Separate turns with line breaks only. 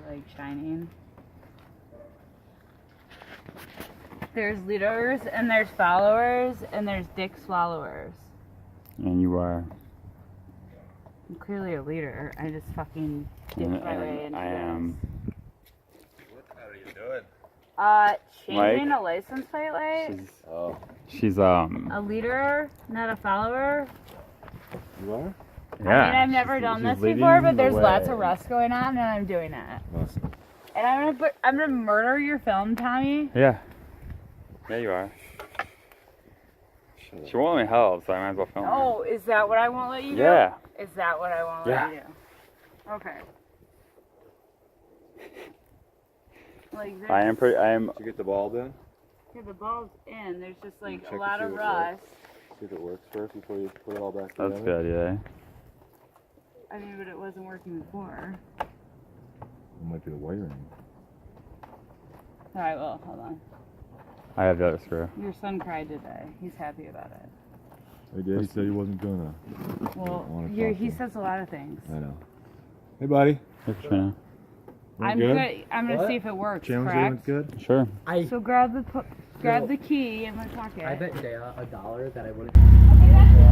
like shining. There's leaders and there's followers and there's dick swallowers.
And you are.
I'm clearly a leader. I just fucking dick my way into
I am.
What the hell are you doing?
Changing a license plate light.
She's
A leader, not a follower.
You are?
Yeah.
I mean, I've never done this
leading
before, but
the
there's lots
way.
of rust going on, and I'm doing it.
Awesome.
And I'm gonna murder your film, Tommy.
Yeah. Yeah, you are. She won't let me help, so I might as well film her.
Oh, is that what I won't let you do?
Yeah.
Is that what I won't let you do? Okay. Like this.
I am.
Did you get the bulb in?
Yeah, the bulb's in. There's just like
Check
a
to
lot
see
of
if it
rust.
See if it works first before you put it all back
That's
together.
good, yeah.
I mean, but it wasn't working before.
It might be the wiring.
Alright, well, hold on.
I have the other screw.
Your son cried today. He's happy about it.
He did. He said he wasn't gonna.
Well,
wanna
he
talk to him.
says a lot of things.
I know. Hey, buddy.
Hey, Katrina.
I'm
good?
I'm gonna see if it works.
Channel's
Correct.
doing good.
Sure.
So grab the key in my pocket.
I bet Dale $1 that I wouldn't.
Okay, that's